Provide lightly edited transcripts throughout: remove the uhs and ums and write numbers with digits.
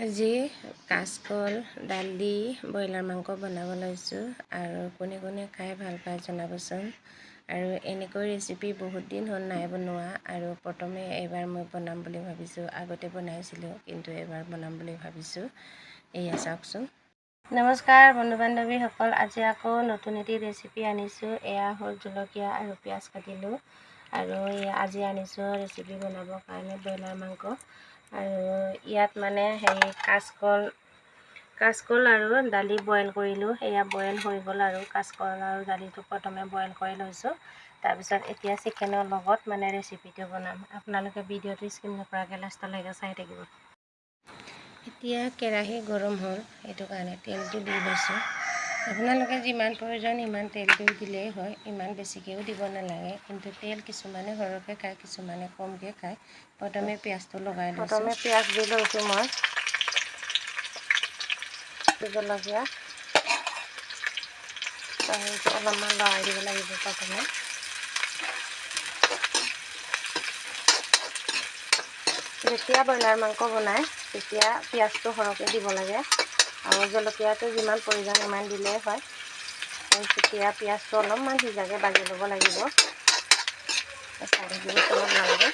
আজি কাচকল দালি ব্ৰইলাৰ মাংস বনাব লৈছোঁ আৰু কোনে কোনে খাই ভাল পায় জনাবচোন। আৰু এনেকৈ ৰেচিপি বহুত দিন হ'ল নাই বনোৱা আৰু প্ৰথমে এইবাৰ মই বনাম বুলি ভাবিছোঁ। আগতে বনাইছিলোঁ কিন্তু এইবাৰ বনাম বুলি ভাবিছোঁ। এয়া চাওকচোন। নমস্কাৰ বন্ধু বান্ধৱীসকল, আজি আকৌ নতুন এটি ৰেচিপি আনিছোঁ। এয়া হ'ল জলকীয়া আৰু পিঁয়াজ কাটিলোঁ আৰু আজি আনিছোঁ ৰেচিপি বনাবৰ কাৰণে ব্ৰইলাৰ মাংস। আৰু ইয়াত মানে কাচকল আৰু দালি বইল কৰিলোঁ। এয়া বইল হৈ গ'ল আৰু কাচকল আৰু দালিটো প্ৰথমে বইল কৰি লৈছোঁ। তাৰপিছত এতিয়া চিকেনৰ লগত মানে ৰেচিপিটো বনাম। আপোনালোকে ভিডিঅ'টো স্কিপ নকৰাকৈ লাষ্টলৈকে চাই থাকিব। এতিয়া কেৰাহী গৰম হ'ল, সেইটো কাৰণে তেলটো দি লৈছোঁ। আপোনালোকে যিমান প্ৰয়োজন সিমান তেলটো দিলেই হয়, ইমান বেছিকৈও দিব নালাগে। কিন্তু তেল কিছুমানে সৰহকৈ খায়, কিছুমানে কমকৈ খায়। প্ৰথমে পিঁয়াজটো লগাই লৈছোঁ। প্ৰথমে পিঁয়াজ দি লৈছোঁ মই। জলকীয়া অলপমান লৰাই দিব লাগিব প্ৰথমে। যেতিয়া ব্ৰইলাৰ মাংস বনায় তেতিয়া পিঁয়াজটো সৰহকৈ দিব লাগে আৰু জলকীয়াটো যিমান প্ৰয়োজন সিমান দিলেই হয়। আৰু তেতিয়া পিঁয়াজটো অলপমান সিজাকৈ ভাজি ল'ব লাগিব। অলপ নালাগে।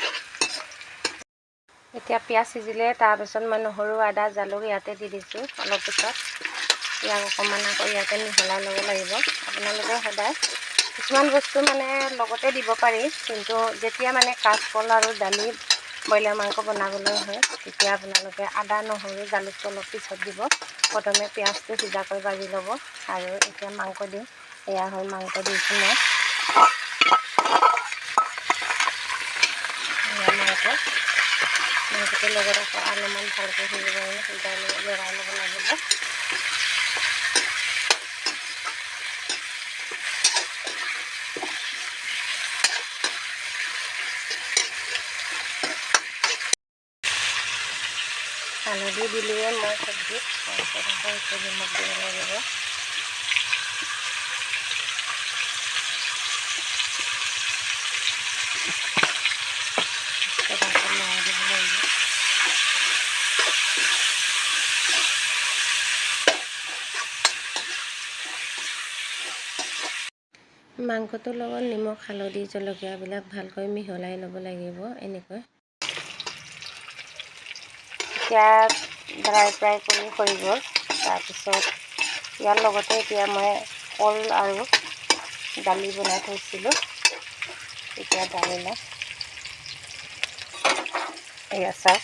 এতিয়া পিঁয়াজ সিজিলে তাৰপিছত মই নহৰু আদা জালুক ইয়াতে দি দিছোঁ। অলপ পিছত ইয়াক অকণমান আকৌ ইয়াতে মিহলাই ল'ব লাগিব। আপোনালোকে সদায় কিছুমান বস্তু মানে লগতে দিব পাৰি, কিন্তু যেতিয়া মানে কাচকল আৰু দালি ব্ৰইলাৰ মাংস বনাবলৈ হয় তেতিয়া আপোনালোকে আদা নহৰু জালুকটো অলপ পিছত দিব। প্ৰথমে পিঁয়াজটো সিজাকৈ ভাজি ল'ব আৰু এতিয়া মাংস দিম। এয়া হ'ল মাংস দিছোঁ মই। মাংসটোৰ লগত আকৌ অলপমান ভালকৈ সিজাই লৰাই ল'ব লাগিব। হালধি দিলোৱে মই চব্জিত, তাৰপিছত আকৌ একো নিমখ দিব লাগিব। লৰাই দিব লাগিব। মাংসটোৰ লগত নিমখ হালধি জলকীয়াবিলাক ভালকৈ মিহলাই ল'ব লাগিব এনেকৈ। এতিয়া ড্ৰাই ফ্ৰাই কৰি হৈ গ'ল। তাৰপিছত ইয়াৰ লগতে এতিয়া মই কল আৰু দালি বনাই থৈছিলোঁ। এতিয়া দালিলে এয়া চাওক,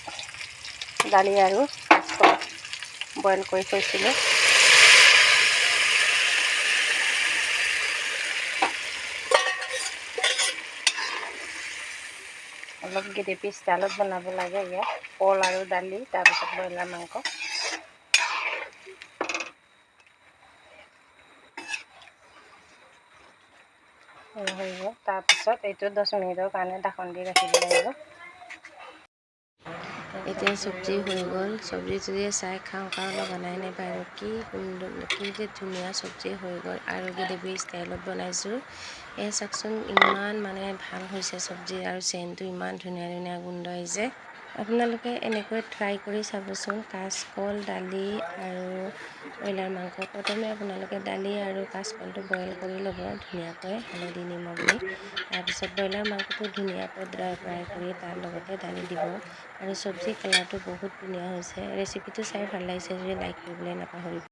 দালি আৰু কাচকল বইল কৰি থৈছিলোঁ। অলপ গ্ৰেভি ষ্টাইলত বনাব লাগে। ইয়াত কল আৰু দালি, তাৰপিছত ব্ৰইলাৰ মাংস। হৈ গ'ল। তাৰপিছত এইটো 10 মিনিটৰ কাৰণে ঢাকন দি ৰাখিব লাগিব। এতিয়া চব্জি হৈ গ'ল। চব্জি যদি চাই খাওঁ লগা নাই নে বাৰু, কি যে ধুনীয়া চব্জি হৈ গ'ল আৰু গ্ৰেভি ষ্টাইলত বনাইছোঁ। এই চাওকচোন, ইমান মানে ভাল হৈছে চব্জি আৰু চেণ্টটো ইমান ধুনীয়া ধুনীয়া গোন্ধ আহিছে। আপোনালোকে এনেকৈ ট্ৰাই কৰি চাবচোন। কাচকল দালি আৰু ব্ৰইলাৰ মাংস। প্ৰথমে আপোনালোকে দালি আৰু কাচকলটো বইল কৰি ল'ব ধুনীয়াকৈ হালধি নিমখ দি। তাৰপিছত ব্ৰইলাৰ মাংসটো ধুনীয়াকৈ ড্ৰাই ফ্ৰাই কৰি তাৰ লগতে দালি দিব। আৰু চব্জি কালাৰটো বহুত ধুনীয়া হৈছে। ৰেচিপিটো চাই ভাল লাগিছে যদি লাইক কৰিবলৈ নাপাহৰিব।